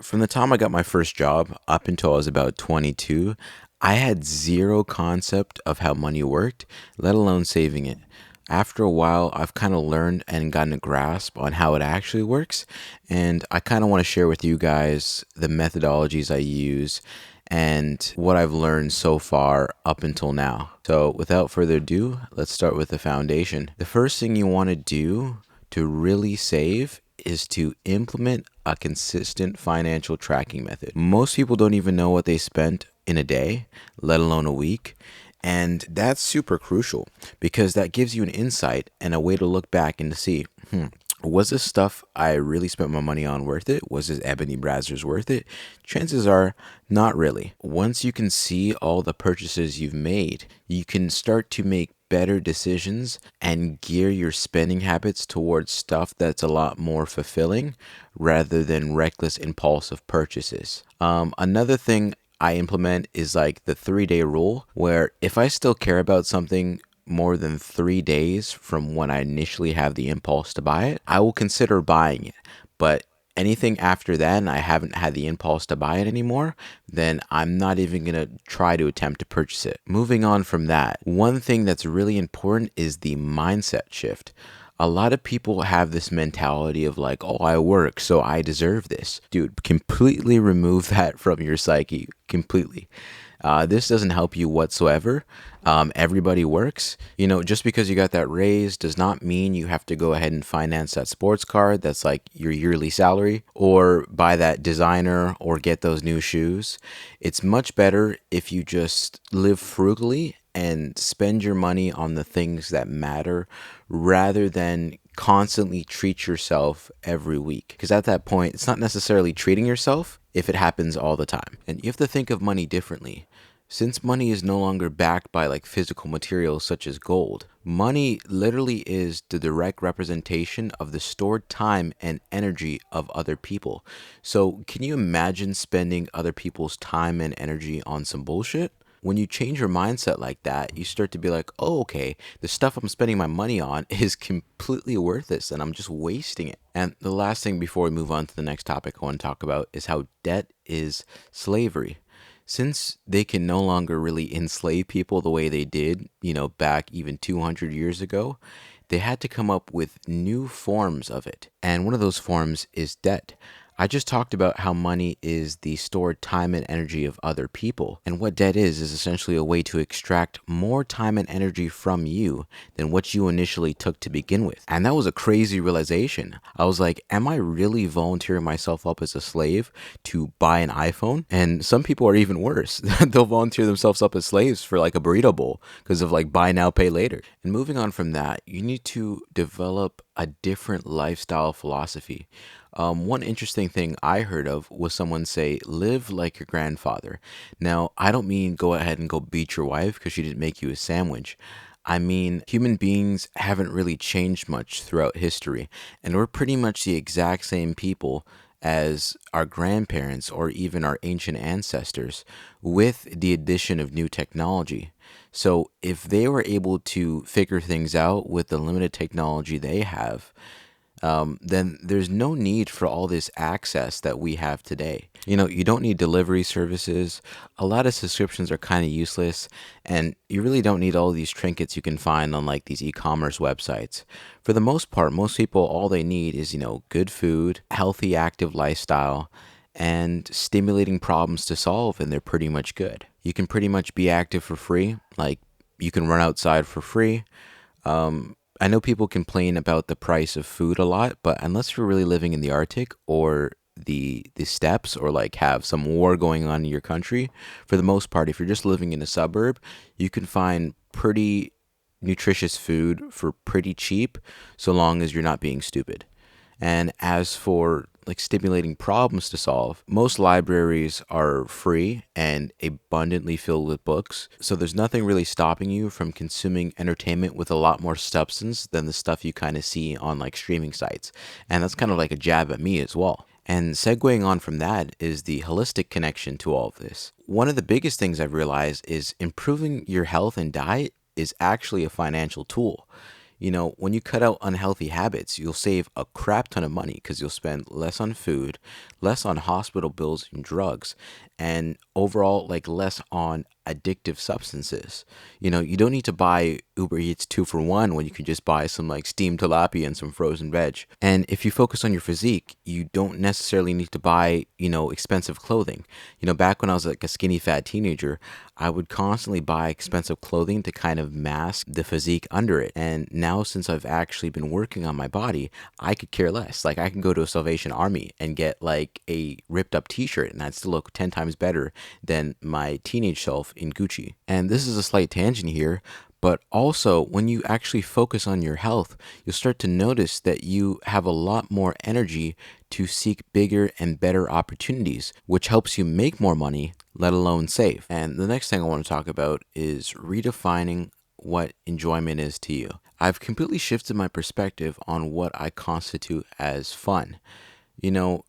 From the time I got my first job up until I was about 22, I had zero concept of how money worked, let alone saving it. After a while, I've kind of learned and gotten a grasp on how it actually works, and I kind of want to share with you guys the methodologies I use and what I've learned so far up until now. So, without further ado, let's start with the foundation. The first thing you want to do to really save is to implement a consistent financial tracking method. Most people don't even know what they spent in a day, let alone a week. And that's super crucial because that gives you an insight and a way to look back and to see, was this stuff I really spent my money on worth it? Was this Ebony Brazzers worth it? Chances are not really. Once you can see all the purchases you've made, you can start to make better decisions and gear your spending habits towards stuff that's a lot more fulfilling rather than reckless impulsive purchases. Another thing I implement is like the 3 day rule, where if I still care about something more than 3 days from when I initially have the impulse to buy it, I will consider buying it. But anything after that and I haven't had the impulse to buy it anymore, then I'm not even going to try to attempt to purchase it. Moving on from that, one thing that's really important is the mindset shift. A lot of people have this mentality of like, oh, I work, so I deserve this. Dude, completely remove that from your psyche. Completely. This doesn't help you whatsoever. Everybody works. Just because you got that raise does not mean you have to go ahead and finance that sports card that's like your yearly salary, or buy that designer or get those new shoes. It's much better if you just live frugally and spend your money on the things that matter rather than constantly treat yourself every week. Because at that point, it's not necessarily treating yourself if it happens all the time. And you have to think of money differently. Since money is no longer backed by like physical materials such as gold, money literally is the direct representation of the stored time and energy of other people. So, can you imagine spending other people's time and energy on some bullshit? When you change your mindset like that, you start to be like, oh, okay, the stuff I'm spending my money on is completely worthless and I'm just wasting it. And the last thing before we move on to the next topic I want to talk about is how debt is slavery. Since they can no longer really enslave people the way they did, back even 200 years ago, they had to come up with new forms of it. And one of those forms is debt. I just talked about how money is the stored time and energy of other people. And what debt is essentially a way to extract more time and energy from you than what you initially took to begin with. And that was a crazy realization. I was like, am I really volunteering myself up as a slave to buy an iPhone? And some people are even worse. They'll volunteer themselves up as slaves for like a burrito bowl because of like buy now, pay later. And moving on from that, you need to develop a different lifestyle philosophy. One interesting thing I heard of was someone say, live like your grandfather. Now, I don't mean go ahead and go beat your wife because she didn't make you a sandwich. I mean, human beings haven't really changed much throughout history, and we're pretty much the exact same people as our grandparents or even our ancient ancestors with the addition of new technology. So, if they were able to figure things out with the limited technology they have, then there's no need for all this access that we have today. You don't need delivery services. A lot of subscriptions are kind of useless, and you really don't need all these trinkets you can find on like these e-commerce websites. For the most part, most people, all they need is, good food, healthy, active lifestyle, and stimulating problems to solve, and they're pretty much good. You can pretty much be active for free. Like, you can run outside for free. I know people complain about the price of food a lot, but unless you're really living in the Arctic or the steppes, or like have some war going on in your country, for the most part, if you're just living in a suburb, you can find pretty nutritious food for pretty cheap, so long as you're not being stupid. And as for like stimulating problems to solve, most libraries are free and abundantly filled with books. So there's nothing really stopping you from consuming entertainment with a lot more substance than the stuff you kind of see on like streaming sites. And that's kind of like a jab at me as well. And segueing on from that is the holistic connection to all of this. One of the biggest things I've realized is improving your health and diet is actually a financial tool. When you cut out unhealthy habits, you'll save a crap ton of money because you'll spend less on food, less on hospital bills and drugs, and overall, like less on addictive substances. You don't need to buy Uber Eats 2 for 1 when you can just buy some like steamed tilapia and some frozen veg. And if you focus on your physique, you don't necessarily need to buy, expensive clothing. Back when I was like a skinny fat teenager, I would constantly buy expensive clothing to kind of mask the physique under it. And now, since I've actually been working on my body, I could care less. Like, I can go to a Salvation Army and get like a ripped up t shirt, and I'd still look 10 times better than my teenage self in Gucci. And this is a slight tangent here, but also, when you actually focus on your health, you'll start to notice that you have a lot more energy to seek bigger and better opportunities, which helps you make more money, let alone save. And the next thing I want to talk about is redefining what enjoyment is to you. I've completely shifted my perspective on what I constitute as fun. You know,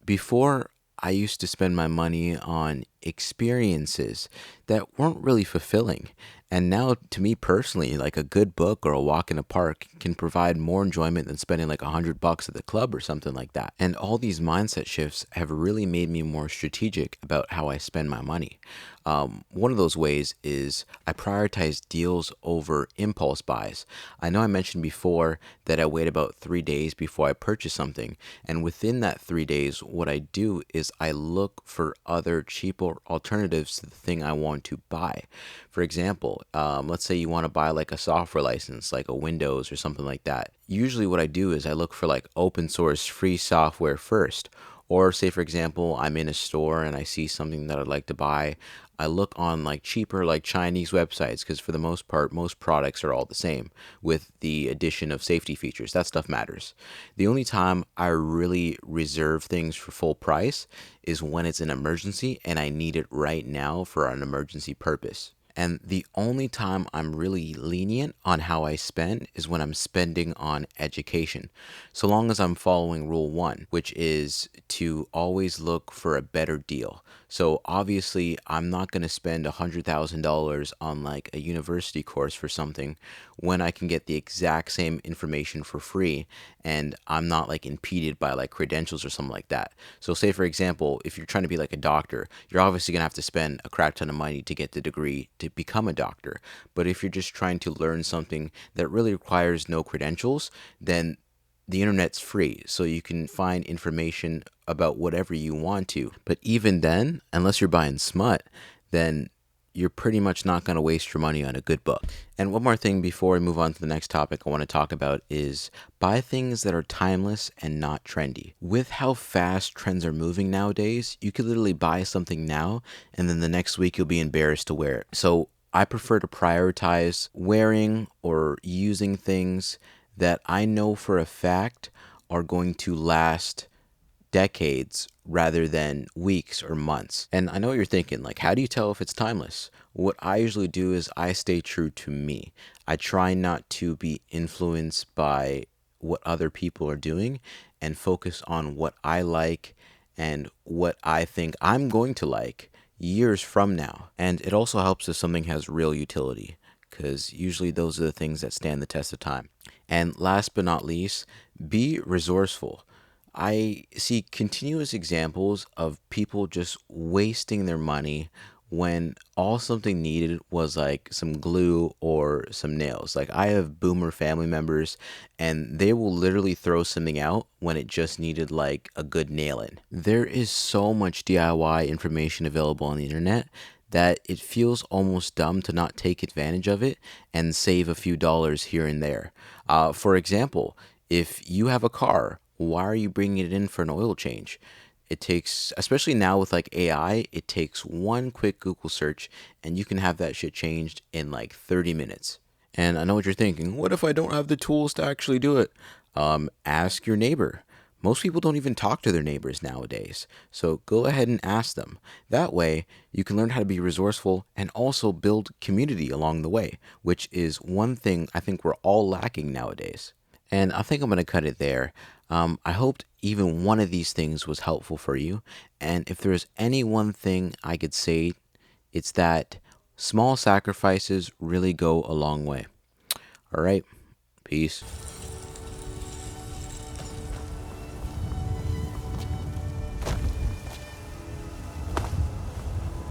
Before, I used to spend my money on experiences that weren't really fulfilling. And now, to me personally, like a good book or a walk in a park can provide more enjoyment than spending like $100 at the club or something like that. And all these mindset shifts have really made me more strategic about how I spend my money. One of those ways is I prioritize deals over impulse buys. I know I mentioned before that I wait about 3 days before I purchase something. And within that 3 days, what I do is I look for other cheaper alternatives to the thing I want to buy. For example, let's say you want to buy like a software license, like a Windows or something like that. Usually, what I do is I look for like open source free software first. Or say, for example, I'm in a store and I see something that I'd like to buy. I look on like cheaper, like Chinese websites, because for the most part, most products are all the same with the addition of safety features. That stuff matters. The only time I really reserve things for full price is when it's an emergency and I need it right now for an emergency purpose. And the only time I'm really lenient on how I spend is when I'm spending on education. So long as I'm following rule one, which is to always look for a better deal. So obviously, I'm not going to spend $100,000 on like a university course for something when I can get the exact same information for free and I'm not like impeded by like credentials or something like that. So say for example, if you're trying to be like a doctor, you're obviously going to have to spend a crap ton of money to get the degree to become a doctor. But if you're just trying to learn something that really requires no credentials, then the internet's free, so you can find information about whatever you want to. But even then, unless you're buying smut, then you're pretty much not going to waste your money on a good book. And one more thing before we move on to the next topic I want to talk about is buy things that are timeless and not trendy. With how fast trends are moving nowadays, you could literally buy something now and then the next week you'll be embarrassed to wear it. So I prefer to prioritize wearing or using things that I know for a fact are going to last decades rather than weeks or months. And I know what you're thinking, like, how do you tell if it's timeless? What I usually do is I stay true to me. I try not to be influenced by what other people are doing and focus on what I like and what I think I'm going to like years from now. And it also helps if something has real utility, because usually those are the things that stand the test of time. And last but not least, be resourceful. I see continuous examples of people just wasting their money when all something needed was like some glue or some nails. Like, I have boomer family members and they will literally throw something out when it just needed like a good nail in. There is so much DIY information available on the internet that it feels almost dumb to not take advantage of it and save a few dollars here and there. For example, if you have a car, why are you bringing it in for an oil change? It takes, especially now with like AI, it takes one quick Google search and you can have that shit changed in like 30 minutes. And I know what you're thinking. What if I don't have the tools to actually do it? Ask your neighbor. Most people don't even talk to their neighbors nowadays. So go ahead and ask them. That way, you can learn how to be resourceful and also build community along the way, which is one thing I think we're all lacking nowadays. And I think I'm going to cut it there. I hoped even one of these things was helpful for you. And if there's any one thing I could say, it's that small sacrifices really go a long way. All right. Peace.